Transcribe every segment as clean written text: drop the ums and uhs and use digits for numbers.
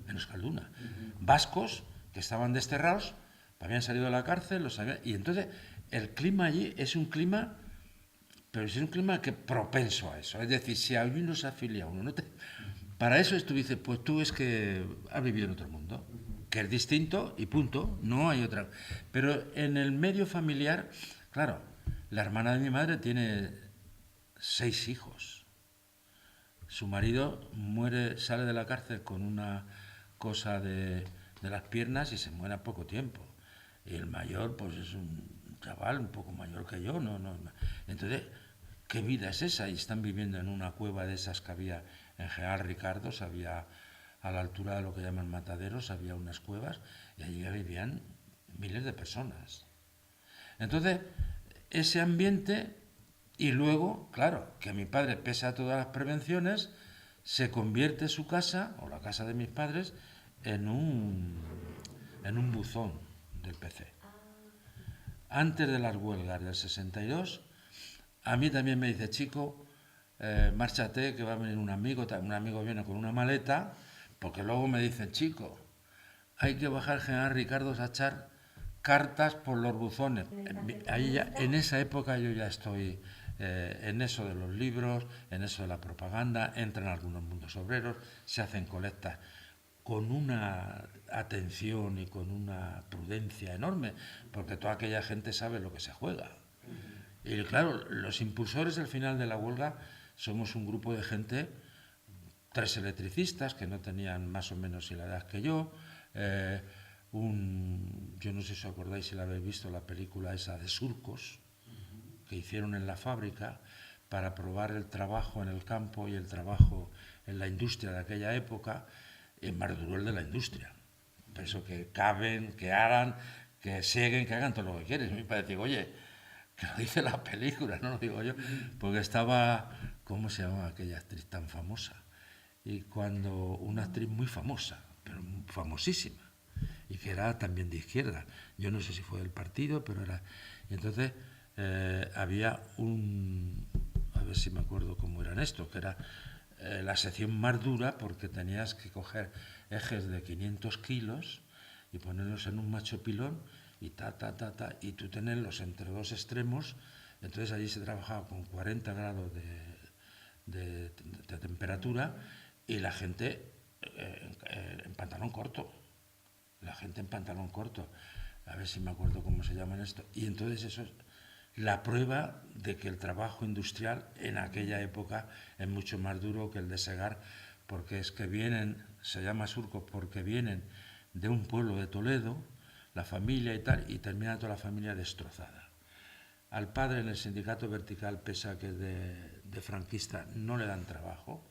En Euskalduna. Vascos que estaban desterrados, habían salido de la cárcel, y entonces el clima allí es un clima, pero es un clima que propenso a eso. Es decir, si a uno se afilia a uno, para eso tú dices, pues tú es que has vivido en otro mundo, que es distinto y punto, no hay otra. Pero en el medio familiar, claro, la hermana de mi madre tiene 6 hijos. Su marido muere, sale de la cárcel con una cosa de las piernas y se muere a poco tiempo. Y el mayor, pues es un chaval un poco mayor que yo, no. Entonces, ¿qué vida es esa? Y están viviendo en una cueva de esas que había en General Ricardos, había a la altura de lo que llaman mataderos, había unas cuevas y allí vivían miles de personas. Entonces, ese ambiente, y luego, claro, que mi padre, pese a todas las prevenciones, se convierte su casa, o la casa de mis padres, en un buzón del PC. Antes de las huelgas del 62, a mí también me dice, chico, márchate que va a venir un amigo viene con una maleta, porque luego me dicen, chico, hay que bajar General Ricardo a echar cartas por los buzones. Ahí ya, en esa época yo ya estoy en eso de los libros, en eso de la propaganda, entran algunos mundos obreros, se hacen colectas con una atención y con una prudencia enorme, porque toda aquella gente sabe lo que se juega. Y claro, los impulsores al final de la huelga somos un grupo de gente, 3 electricistas que no tenían más o menos la edad que yo, yo no sé si os acordáis si la habéis visto, la película esa de Surcos, que hicieron en la fábrica para probar el trabajo en el campo y el trabajo en la industria de aquella época, es más duro el de la industria. Por eso que caben, que hagan, que seguen, que hagan todo lo que quieren. Me parece, oye, que lo dice la película, no lo digo yo, porque estaba, ¿cómo se llama aquella actriz tan famosa? Y cuando una actriz muy famosa, pero famosísima, y que era también de izquierda, yo no sé si fue del partido, pero era... Y entonces había a ver si me acuerdo cómo eran estos, que era la sección más dura porque tenías que coger ejes de 500 kilos y ponerlos en un macho pilón y y tú tenerlos entre dos extremos. Entonces allí se trabajaba con 40 grados de temperatura y la gente en pantalón corto. La gente en pantalón corto. A ver si me acuerdo cómo se llaman esto. Y entonces eso es la prueba de que el trabajo industrial en aquella época es mucho más duro que el de segar, porque es que vienen, se llama surco porque vienen de un pueblo de Toledo, la familia y tal, y termina toda la familia destrozada. Al padre en el sindicato vertical, pese a que es de franquista, no le dan trabajo.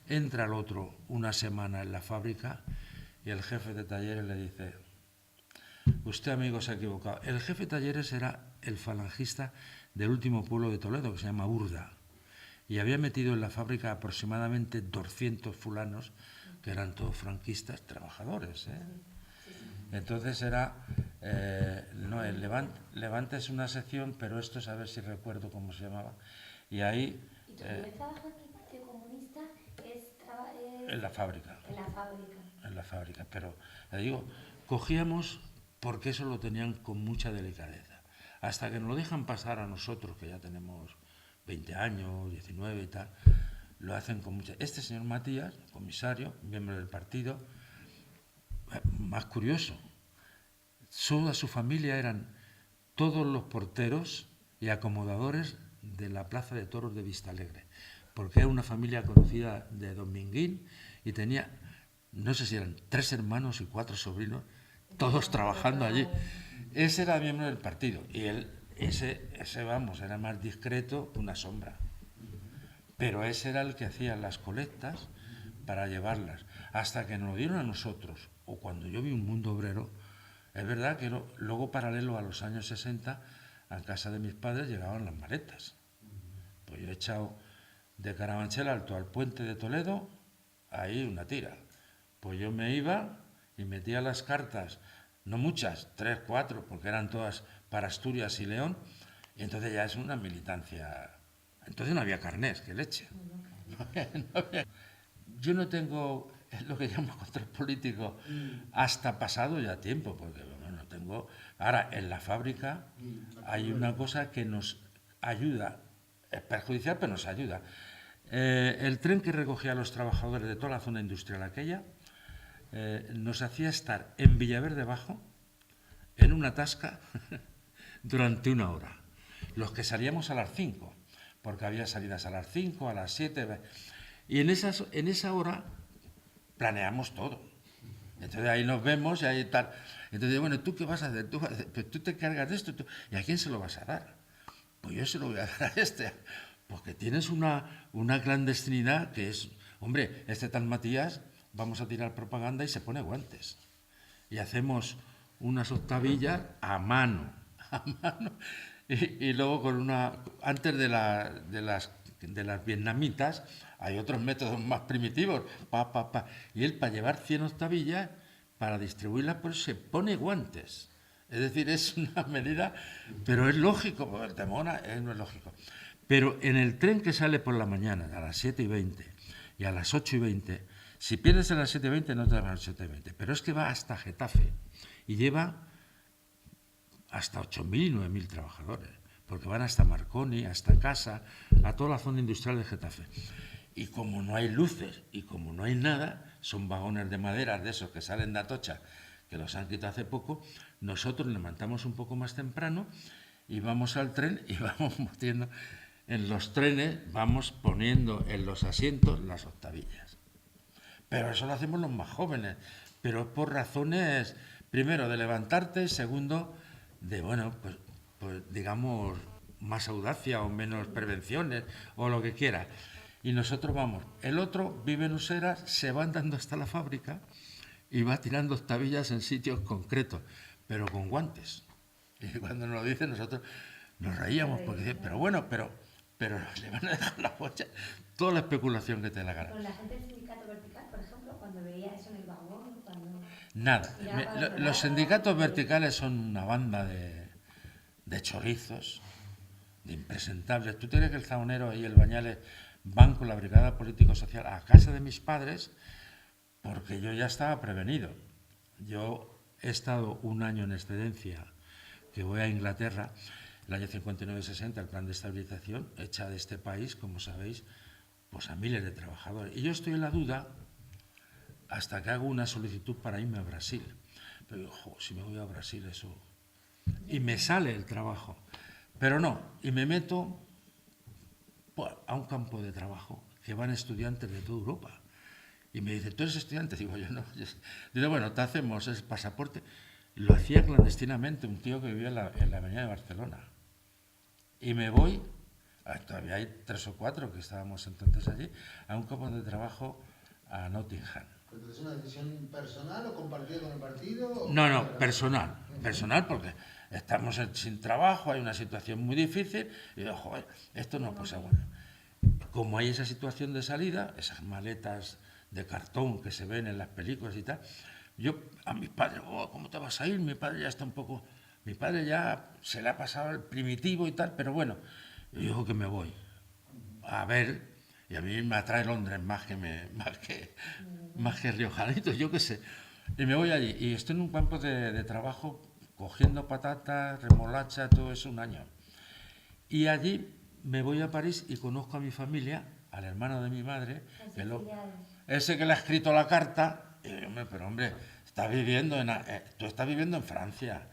Entra el otro una semana en la fábrica y el jefe de talleres le dice, usted, amigo, se ha equivocado. El jefe de talleres era el falangista del último pueblo de Toledo, que se llama Urda, y había metido en la fábrica aproximadamente 200 fulanos, que eran todos franquistas, trabajadores. Entonces era, no, el Levante es una sección, pero esto es a ver si recuerdo cómo se llamaba. Y ahí... ¿Y tu primer trabajo en el Partido Comunista es en la fábrica. en la fábrica? En la fábrica, pero le digo, cogíamos porque eso lo tenían con mucha delicadeza. Hasta que nos lo dejan pasar a nosotros, que ya tenemos 20 años, 19 y tal, lo hacen con mucha... Este señor Matías, comisario, miembro del partido, más curioso, toda su familia eran todos los porteros y acomodadores de la Plaza de Toros de Vistalegre, porque era una familia conocida de Dominguín y tenía, no sé si eran 3 hermanos y 4 sobrinos, todos trabajando allí. Ese era miembro del partido y ese vamos, era más discreto que una sombra. Pero ese era el que hacía las colectas para llevarlas. Hasta que nos lo dieron a nosotros, o cuando yo vi un mundo obrero, es verdad que luego, paralelo a los años 60, a casa de mis padres llegaban las maletas. Pues yo he echado de Carabanchel Alto al puente de Toledo, ahí una tira. Pues yo me iba y metía las cartas, no muchas, 3, 4, porque eran todas para Asturias y León, y entonces ya es una militancia. Entonces no había carnés, que leche. Yo no tengo es lo que llamo control político hasta pasado ya tiempo, porque bueno, tengo... Ahora, en la fábrica hay una cosa que nos ayuda, es perjudicial, pero nos ayuda. El tren que recogía a los trabajadores de toda la zona industrial aquella nos hacía estar en Villaverde Bajo, en una tasca, durante 1 hora. Los que salíamos a las 5, porque había salidas a las 5, a las 7, y en esa hora planeamos todo. Entonces ahí nos vemos y ahí tal. Entonces, bueno, ¿tú qué vas a hacer? Pues tú te cargas de esto. ¿Y a quién se lo vas a dar? Pues yo se lo voy a dar a este. Porque tienes una clandestinidad que es... Hombre, este tal Matías, vamos a tirar propaganda y se pone guantes. Y hacemos unas octavillas a mano. Y luego con una... Antes de las vietnamitas hay otros métodos más primitivos. Y él, para llevar 100 octavillas, para distribuirlas, pues se pone guantes. Es decir, es una medida, pero es lógico, porque el temona no es lógico. Pero en el tren que sale por la mañana, a las 7:20 y a las 8:20, si pierdes a las 7:20 no te dan a las 7:20, pero es que va hasta Getafe y lleva hasta 8.000 y 9.000 trabajadores, porque van hasta Marconi, hasta Casa, a toda la zona industrial de Getafe. Y como no hay luces y como no hay nada, son vagones de madera de esos que salen de Atocha, que los han quitado hace poco, nosotros nos levantamos un poco más temprano y vamos al tren y vamos metiendo en los trenes, vamos poniendo en los asientos las octavillas. Pero eso lo hacemos los más jóvenes, pero es por razones, primero, de levantarte, segundo, de, bueno, pues digamos, más audacia o menos prevenciones o lo que quiera. Y nosotros vamos. El otro vive en Useras, se va andando hasta la fábrica y va tirando octavillas en sitios concretos, pero con guantes. Y cuando nos lo dicen, nosotros nos reíamos porque dicen, pero bueno, pero le van a dejar la bocha, toda la especulación que te la gana. Con la gente del sindicato vertical, por ejemplo, cuando veía eso en el vagón, cuando... Nada. Los sindicatos verticales son una banda de chorizos, de impresentables. ¿Tú tienes que el Zaonero y el Bañales van con la brigada político-social a casa de mis padres? Porque yo ya estaba prevenido. Yo he estado 1 año en excedencia, que voy a Inglaterra, el año 59-60, el plan de estabilización, echa de este país, como sabéis, pues a miles de trabajadores. Y yo estoy en la duda hasta que hago una solicitud para irme a Brasil. Pero digo, si me voy a Brasil, eso... Y me sale el trabajo. Pero no, y me meto pues, a un campo de trabajo que van estudiantes de toda Europa. Y me dice, ¿tú eres estudiante? Digo, yo no. Digo, bueno, te hacemos el pasaporte. Lo hacía clandestinamente un tío que vivía en la avenida de Barcelona. Y me voy, todavía hay 3 o 4 que estábamos entonces allí, a un campo de trabajo a Nottingham. ¿Es una decisión personal o compartida con el partido? No, personal. Personal porque estamos sin trabajo, hay una situación muy difícil y digo, joder, esto no pasa bueno. Como hay esa situación de salida, esas maletas de cartón que se ven en las películas y tal, yo a mi padre, ¿cómo te vas a ir? Mi padre ya está un poco... Mi padre ya se le ha pasado el primitivo y tal, pero bueno, yo digo que me voy a ver, y a mí me atrae Londres más que Riojanito, yo qué sé. Y me voy allí y estoy en un campo de trabajo cogiendo patatas, remolacha, todo eso 1 año. Y allí me voy a París y conozco a mi familia, al hermano de mi madre, ese que le ha escrito la carta, y digo, pero hombre, tú estás viviendo en Francia.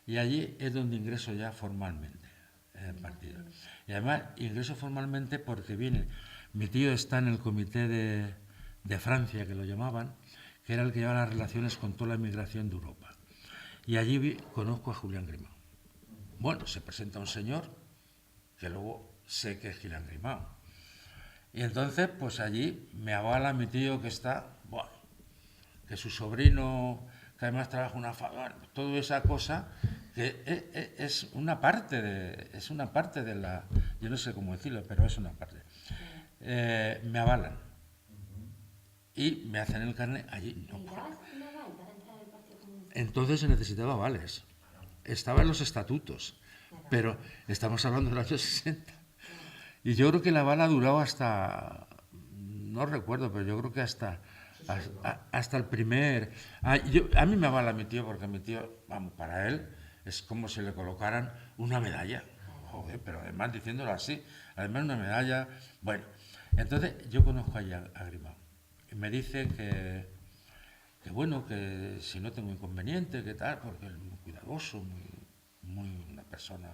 Y allí es donde ingreso ya formalmente en el partido. Y además ingreso formalmente porque mi tío está en el comité de Francia, que lo llamaban, que era el que llevaba las relaciones con toda la inmigración de Europa. Y allí conozco a Julián Grimau. Bueno, se presenta un señor que luego sé que es Julián Grimau. Y entonces, pues allí me avala mi tío que está, bueno, que su sobrino, que además trabaja en una fábrica, toda esa cosa que es una parte de la, yo no sé cómo decirlo, pero es una parte. Me avalan y me hacen el carnet allí. No. Entonces se necesitaba avales. Estaba en los estatutos, pero estamos hablando del año 60. Y yo creo que la aval ha durado hasta, no recuerdo, pero yo creo que hasta Hasta el primer... a mí me avala mi tío porque mi tío, vamos, para él es como si le colocaran una medalla. Joder, pero además diciéndolo así, además una medalla... Bueno, entonces yo conozco allí a Grimao y me dice que bueno, que si no tengo inconveniente, que tal, porque él es muy cuidadoso, muy una persona...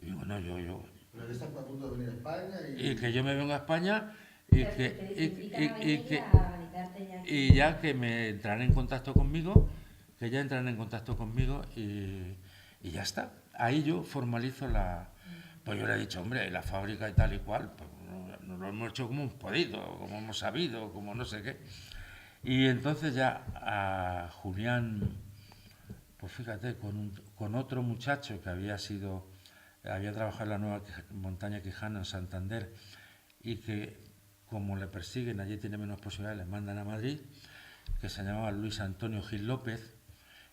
Y bueno, yo Pero él está a punto de venir a España y que yo me vengo a España Pero que te invitan a venir a validarte ya aquí. y ya que me entrarán en contacto conmigo, que ya entrarán en contacto conmigo y ya está. Ahí yo formalizo la... Pues yo le he dicho, hombre, la fábrica y tal y cual, pues nos lo hemos hecho como hemos podido, como hemos sabido, como no sé qué. Y entonces ya a Julián, pues fíjate, con otro muchacho que había trabajado en la nueva montaña Quijana en Santander y que como le persiguen, allí tiene menos posibilidades, les mandan a Madrid, que se llamaba Luis Antonio Gil López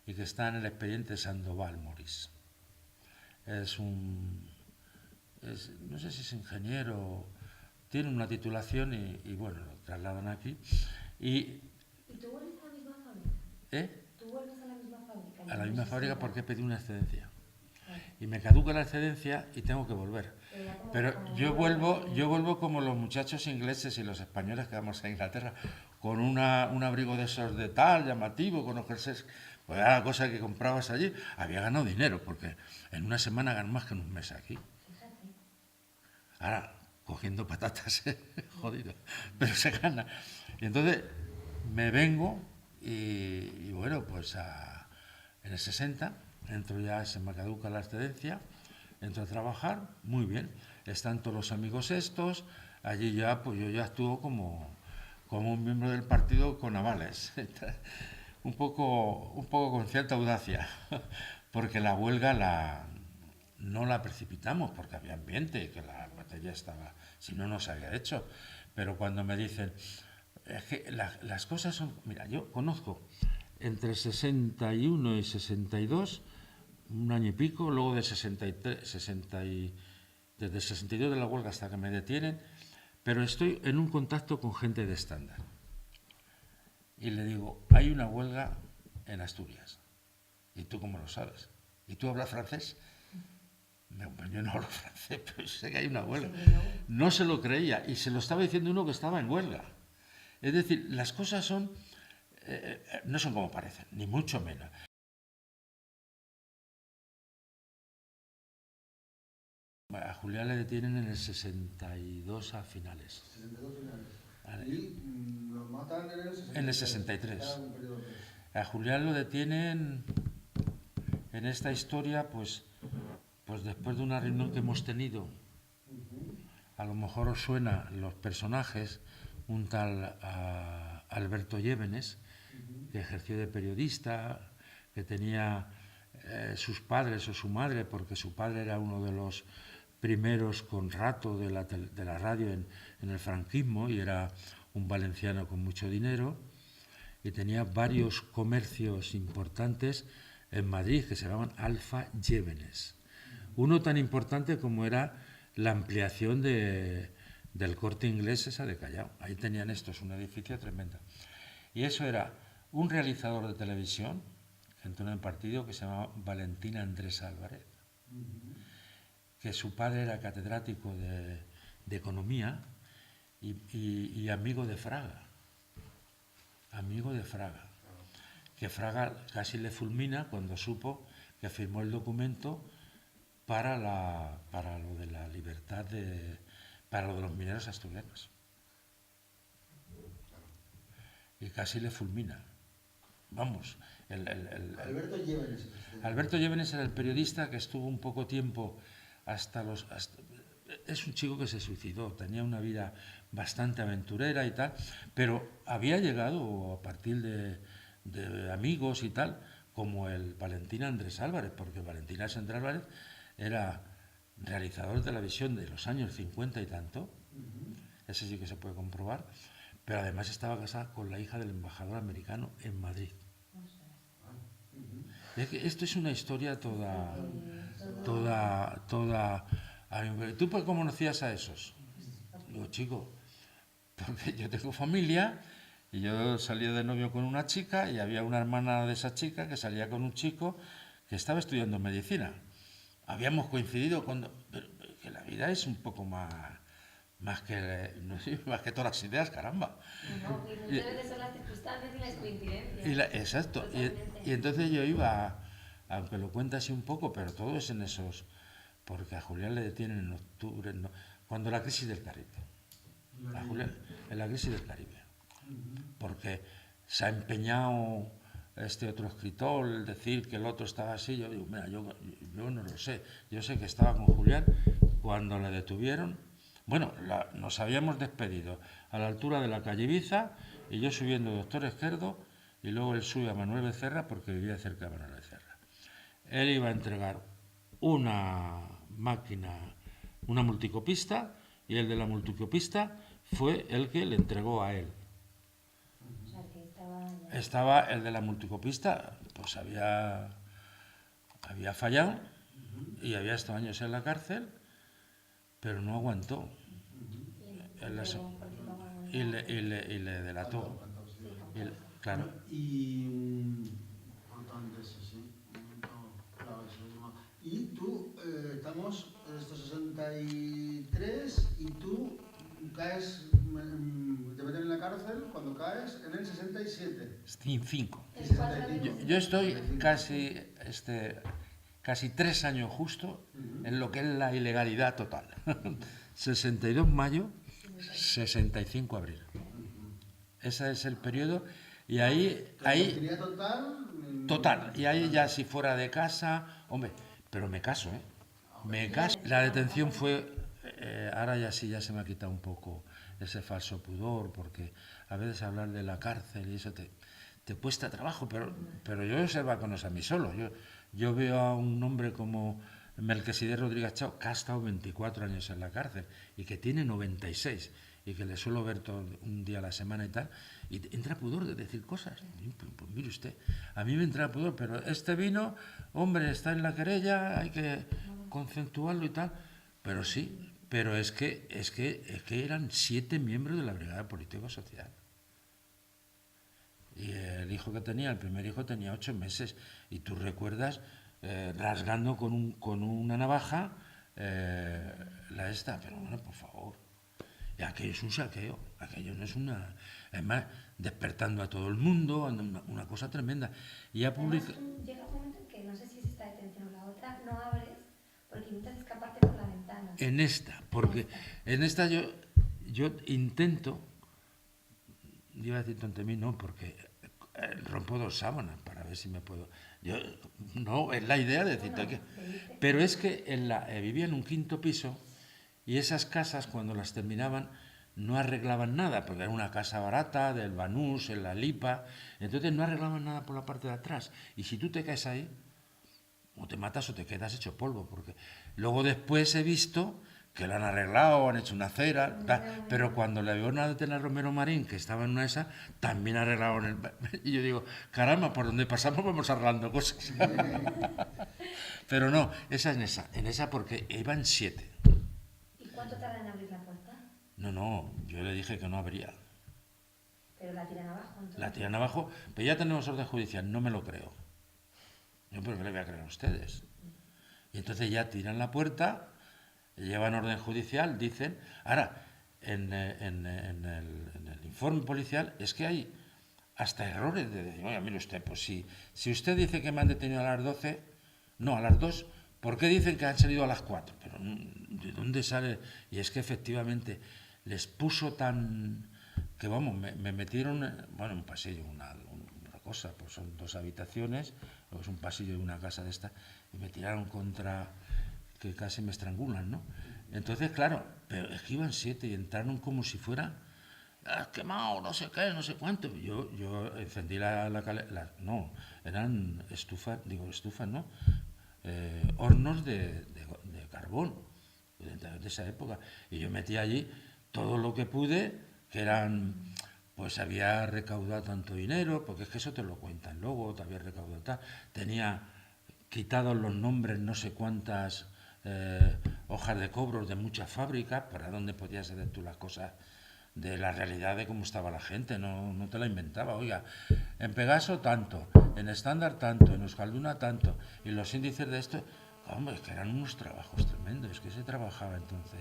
y que está en el expediente Sandoval Morís. No sé si es ingeniero, tiene una titulación y bueno, lo trasladan aquí. ¿Y tú vuelves a la misma fábrica? ¿Tú vuelves a la misma fábrica? A la misma fábrica porque he pedido una excedencia. Vale. Y me caduca la excedencia y tengo que volver. Pero como yo vuelvo como los muchachos ingleses y los españoles que vamos a Inglaterra, con un abrigo de esos de tal, llamativo, con los jerseys. Pues era la cosa que comprabas allí. Había ganado dinero, porque en una semana gano más que en un mes aquí. Fíjate. Ahora, cogiendo patatas, jodido, pero se gana. Y entonces me vengo y bueno, pues en el 60 entro ya, se me caduca la excedencia, entro a trabajar, muy bien, están todos los amigos estos, allí ya, pues yo ya actúo como un miembro del partido con avales, un poco con cierta audacia, porque la huelga no la precipitamos porque había ambiente, que la batería estaba, si no, no se había hecho. Pero cuando me dicen, es que las cosas son, mira, yo conozco entre 61 y 62, un año y pico, luego de 63, desde el 62 de la huelga hasta que me detienen, pero estoy en un contacto con gente de estándar. Y le digo, hay una huelga en Asturias. ¿Y tú cómo lo sabes? ¿Y tú hablas francés? Yo no hablo francés, pero sé que hay una huelga. No se lo creía y se lo estaba diciendo uno que estaba en huelga. Es decir, las cosas no son como parecen, ni mucho menos. A Julián le detienen en el 62 a finales. 62 finales. Vale. Y lo matan en el 63. En el 63. A Julián lo detienen en esta historia, pues después de una reunión que hemos tenido. A lo mejor os suena los personajes, un tal Alberto Llévenes, que ejerció de periodista, que tenía sus padres o su madre, porque su padre era uno de los primeros con rato de la radio en el franquismo y era un valenciano con mucho dinero y tenía varios comercios importantes en Madrid que se llamaban Alfa Llévenes. Uno tan importante como era la ampliación del Corte Inglés esa de Callao. Ahí tenían estos un edificio tremendo. Y eso era un realizador de televisión que entró en el partido que se llamaba Valentín Andrés Álvarez, que su padre era catedrático de economía y amigo de Fraga. Amigo de Fraga. Que Fraga casi le fulmina cuando supo que firmó el documento para lo de la libertad para lo de los mineros asturianos. Y casi le fulmina. Vamos, Alberto Llévenes. Alberto Llévenes era el periodista que estuvo un poco tiempo es un chico que se suicidó, tenía una vida bastante aventurera y tal, pero había llegado a partir de amigos y tal, como el Valentín Andrés Álvarez, porque Valentín Andrés Álvarez era realizador de televisión de los años 50 y tanto, ese sí que se puede comprobar, pero además estaba casada con la hija del embajador americano en Madrid. Es que esto es una historia toda. ¿Tú por cómo conocías a esos? Digo, chico, porque yo tengo familia Y yo salía de novio con una chica y había una hermana de esa chica que salía con un chico que estaba estudiando medicina. Habíamos coincidido cuando... Pero que la vida es un poco más que, no sé, más que todas las ideas, caramba. No, y muchas veces son las circunstancias y las coincidencias. Exacto. Totalmente. Y entonces yo iba, aunque lo cuenta así un poco, pero todo es en esos... Porque a Julián le detienen en octubre, cuando la crisis del Caribe. A Julián, en la crisis del Caribe. Porque se ha empeñado este otro escritor el decir que el otro estaba así. Yo digo, mira, yo no lo sé. Yo sé que estaba con Julián cuando le detuvieron. Bueno, nos habíamos despedido a la altura de la calle Ibiza y yo subiendo Doctor Esquerdo y luego él sube a Manuel Becerra porque vivía cerca de Manuel Becerra. Él iba a entregar una máquina, una multicopista, y el de la multicopista fue el que le entregó a él. O sea, que estaba... Estaba el de la multicopista, pues había fallado y había estado años en la cárcel, pero no aguantó. Y le delató. Claro. Y tú, estamos en estos 63 y tú caes, te meten en la cárcel cuando caes en el 67. 5. 65. Yo estoy casi 3 años justo en lo que es la ilegalidad total. 62 mayo, 65 abril. Ese es el periodo y ahí total. Y ahí ya si fuera de casa, hombre, pero me caso, ¿eh? Me caso. La detención fue, ahora ya sí, ya se me ha quitado un poco ese falso pudor, porque a veces hablar de la cárcel y eso te cuesta trabajo, pero yo observo con a mí solo. Yo veo a un hombre como Melquisedec Rodríguez Chao, que ha estado 24 años en la cárcel y que tiene 96 y que le suelo ver todo un día a la semana y tal, y entra pudor de decir cosas. Pues mire usted, a mí me entra pudor, pero este vino, hombre, está en la querella, hay que conceptuarlo y tal, pero sí, pero es que eran 7 miembros de la Brigada Político-Social. Y el hijo que tenía, el primer hijo, tenía 8 meses, y tú recuerdas rasgando con una navaja la esta, pero bueno, por favor. Y aquello es un saqueo, aquello no es una... Además, despertando a todo el mundo, una cosa tremenda. Y ya Además, tú llega un momento en que no sé si es esta detención o la otra, no abres porque intentas escaparte por la ventana. En esta, porque en esta yo intento, iba a decir tontemí, no, porque rompo 2 sábanas para ver si me puedo... no, es la idea de decirte que... Pero es que vivía en un 5.º piso. Y esas casas, cuando las terminaban, no arreglaban nada, porque era una casa barata, del Banús, en la Lipa, entonces no arreglaban nada por la parte de atrás. Y si tú te caes ahí, o te matas o te quedas hecho polvo, porque luego después he visto que lo han arreglado, han hecho una acera, pero cuando le veo una de Tena Romero Marín, que estaba en una de esas, también arreglaron el... Y yo digo, caramba, por donde pasamos vamos arreglando cosas. Pero no, esa es en esa porque iban 7. ¿Cuánto tarda en abrir la puerta? No, yo le dije que no abría. Pero la tiran abajo, entonces. La tiran abajo, pero ya tenemos orden judicial, no me lo creo. Yo, ¿por qué le voy a creer a ustedes? Y entonces ya tiran la puerta, llevan orden judicial, dicen... Ahora, en el informe policial es que hay hasta errores de decir, oiga, mire usted, pues si usted dice que me han detenido a las 12, no, a las 2... ¿Por qué dicen que han salido a las 4? Pero ¿de dónde sale? Y es que efectivamente les puso tan... que vamos, me metieron, bueno, en un pasillo, una cosa, pues son 2 habitaciones, luego es un pasillo de una casa de esta, y me tiraron contra... que casi me estrangulan, ¿no? Entonces, claro, pero es que iban 7 y entraron como si fuera... has quemado, no sé qué, no sé cuánto. Yo encendí no, eran estufas, ¿no? Hornos de carbón de esa época, y yo metí allí todo lo que pude, que eran, pues había recaudado tanto dinero, porque es que eso te lo cuentan luego, te había recaudado tal, tenía quitados los nombres no sé cuántas hojas de cobros de muchas fábricas para donde podías hacer tú las cosas de la realidad de cómo estaba la gente, no te la inventaba. Oiga, en Pegaso tanto, en Estándar tanto, en Euskalduna tanto, y los índices de esto, hombre, es que eran unos trabajos tremendos, es que se trabajaba entonces.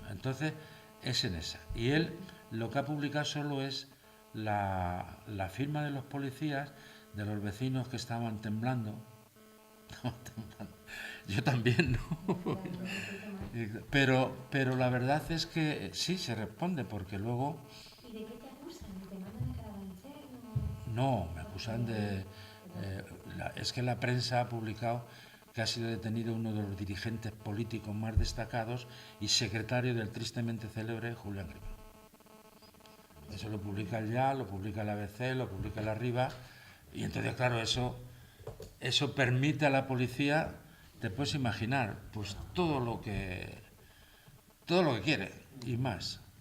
Entonces, es en esa. Y él lo que ha publicado solo es la firma de los policías, de los vecinos que estaban temblando. Yo también, ¿no? Pero la verdad es que sí, se responde, porque luego... ¿Y de qué te acusan? ¿Te mandan a Carabanchel? No, me acusan de... es que la prensa ha publicado que ha sido detenido uno de los dirigentes políticos más destacados y secretario del tristemente célebre Julián Grimau. Eso lo publica el Ya, lo publica el ABC, lo publica el Arriba, y entonces, claro, eso permite a la policía, te puedes imaginar, pues todo lo que quiere y más.